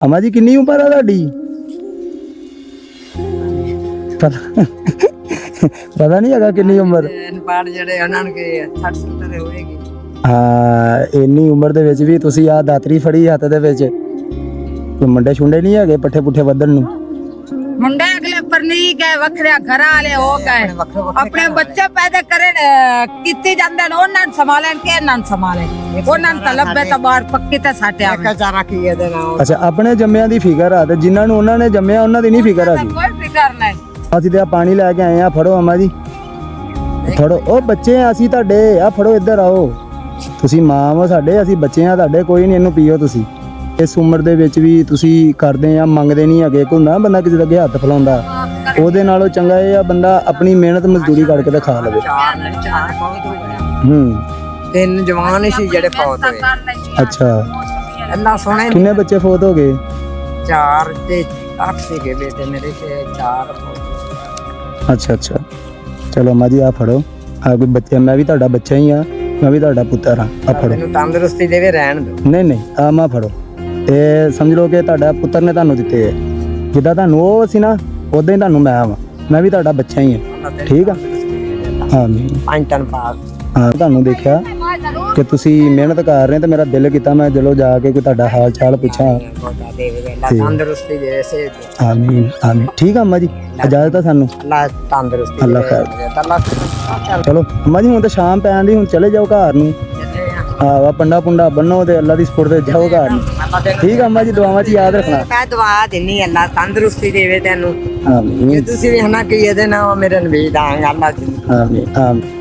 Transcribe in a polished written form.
अम्मा जी किन्नी उम्र है ਤੁਹਾਡੀ पता नहीं है किन्नी उम्र ਬਾੜ ਜਿਹੜੇ ਉਹਨਾਂ ਨੂੰ ਕਿ 60 70 ਹੋਏਗੀ ਹਾਂ ਇੰਨੀ ਉਮਰ ਦੇ ਵਿੱਚ ਵੀ ਤੁਸੀਂ ਆ ਦਾਤਰੀ ਫੜੀ ਹੱਥ ਦੇ ਵਿੱਚ ਕੋਈ ਮੁੰਡੇ ਛੁੰਡੇ ਨਹੀਂ ਹੈਗੇ ਪੱਠੇ ਪੁੱਠੇ ਵੱਧਣ ਨੂੰ ਮੁੰਡੇ ਅਗਲੇ ਪਰਨੀਕ ਹੈ ਵੱਖਰੇ ਘਰਾਂ ਵਾਲੇ ਹੋ ਗਏ ਆਪਣੇ ਬੱਚੇ ਪੈਦਾ ਕਰੇ ਕਿਤੇ ਜਾਂਦੇ ਨੇ ਉਹਨਾਂ ਨੂੰ ਸੰਭਾਲਣ ਕੇ ਇਹਨਾਂ ਨੂੰ ਸੰਭਾਲੇ ਉਹਨਾਂ ਨੂੰ ਤਲਬੇ ਤਾਂ ਬਾਹਰ ਪੱਕੀ ਤਾਂ ਸਾਟਿਆ ਕਚਾਰਾ ਕੀ ਇਹਦੇ ਨਾਲ ਅੱਛਾ ਆਪਣੇ ਜੰਮਿਆਂ ਦੀ ਫਿਕਰ ਆ ਤੇ ਜਿਨ੍ਹਾਂ ਨੂੰ ਉਹਨਾਂ ਨੇ ਜੰਮਿਆ ਉਹਨਾਂ ਦੀ ਨਹੀਂ ਫਿਕਰ ਆ ਕੋਈ ਫਿਕਰ ਨਹੀਂ ਅਸੀਂ ਤੇ ਆ ਪਾਣੀ ਲੈ ਕੇ ਆਏ ਆ ਫੜੋ ਅਮਾ ਜੀ ਫੜੋ ਉਹ ਬੱਚੇ ਆ ਅਸੀਂ ਤੁਹਾਡੇ ਆ ਫੜੋ ਇੱਧਰ ਆਓ ਤੁਸੀਂ ਮਾਂ ਹੋ ਸਾਡੇ ਅਸੀਂ ਬੱਚੇ ਆ ਤੁਹਾਡੇ ਕੋਈ ਨਹੀਂ ਇਹਨੂੰ ਪੀਓ ਤੁਸੀਂ ਇਸ ਉਮਰ ਦੇ ਵਿੱਚ ਵੀ ਤੁਸੀਂ ਕਰਦੇ ਆ ਮੰਗਦੇ ਨਹੀਂ ਹੈਗੇ ਕੋਈ ਹੁੰਦਾ ਬੰਦਾ ਕਿਸੇ ਦੇ ਅੱਗੇ ਹੱਥ ਫਲਾਉਂਦਾ ਉਹਦੇ ਨਾਲੋਂ ਚੰਗਾ ਇਹ ਆ ਬੰਦਾ ਆਪਣੀ ਮਿਹਨਤ ਮਜ਼ਦੂਰੀ ਕਰਕੇ ਤੇ ਖਾ ਲਵੇ ਤਿੰਨ ਜਵਾਨ ਸੀ ਜਿਹੜੇ ਫੌਤ ਹੋਏ ਅੱਛਾ ਅੱਲਾ ਸੋਹਣੇ ਕਿੰਨੇ ਬੱਚੇ ਫੌਤ ਹੋ ਗਏ 4 ਤੇ 8 ਸੀਗੇ ਬੇਟੇ ਮੇਰੇ ਤੇ 4 ਅੱਛਾ ਅੱਛਾ ਚਲੋ ਮਾਂ ਜੀ ਆ ਫੜੋ ਆ ਕੋਈ ਬੱਚਾ ਮੈਂ ਵੀ ਤੁਹਾਡਾ ਬੱਚਾ ਹੀ ਆ ਮੈਂ ਵੀ ਤੁਹਾਡਾ ਪੁੱਤਰ ਆ ਆ ਫੜੋ ਮੈਨੂੰ ਤੰਦਰੁਸਤੀ ਦੇਵੇ ਰਹਿਣ ਦਿਓ ਨਹੀਂ ਨਹੀਂ ਆ ਮਾਂ ਫੜੋ ਇਹ ਸਮਝ ਲਓ ਕਿ ਤੁਹਾਡਾ ਪੁੱਤਰ ਨੇ ਤੁਹਾਨੂੰ ਦਿੱਤੇ ਹੈ ਜਿੱਦਾਂ ਤੁਹਾਨੂੰ ਉਹ ਸੀ ਨਾ ਉਦਾਂ ਹੀ ਤੁਹਾਨੂੰ ਮੈਂ ਵੀ ਤੁਹਾਡਾ ਬੱਚਾ ਹੀ ਹਾਂ ਠੀਕ ਆ ਹਾਂ ਪੰਜ ਟਨ ਪਾਸ ਹਾਂ ਤੁਹਾਨੂੰ ਦੇਖਿਆ ਕਿ ਤੁਸੀਂ ਮਿਹਨਤ ਕਰ ਰਹੇ ਤੇ ਮੇਰਾ ਦਿਲ ਕੀਤਾ ਮੈਂ ਚਲੋ ਜਾ ਕੇ ਕੋਈ ਤੁਹਾਡਾ ਹਾਲ ਚਾਲ ਪੁੱਛਾਂ ਤੰਦਰੁਸਤੀ ਦੇ ਸੇ ਆਮੀਨ ਆਮੀਨ ਠੀਕ ਆ ਅੰਮਾ ਜੀ ਇਜਾਜ਼ਤ ਆ ਸਾਨੂੰ ਅੱਲਾ ਤੰਦਰੁਸਤੀ ਅੱਲਾ ਖੈਰ ਅੱਲਾ ਚਲੋ ਅੰਮਾ ਜੀ ਹੁਣ ਤਾਂ ਸ਼ਾਮ ਪੈਣ ਦੀ ਹੁਣ ਚਲੇ ਜਾਓ ਘਰ ਨੂੰ ਆ ਪੰਡਾ ਪੁੰਡਾ ਬੰਨੋ ਤੇ ਅੱਲਾ ਦੀ ਸਪੋਰਟ ਤੇ ਜਾਓ ਘਰ ਨੂੰ ਠੀਕ ਆ ਅੰਮਾ ਜੀ ਦੁਆਵਾਂ 'ਚ ਯਾਦ ਰੱਖਣਾ ਮੈਂ ਦੁਆ ਦਿੰਨੀ ਅੱਲਾ ਤੰਦਰੁਸਤੀ ਦੇਵੇ ਤੈਨੂੰ ਆਮੀਨ ਤੁਸੀਂ ਵੀ ਹਨਾ ਕਿ ਇਹਦੇ ਨਾਲ ਮੇਰੇ ਨਬੀ ਦਾ ਅੱਲਾ ਜੀ ਆਮੀਨ ਆਮੀਨ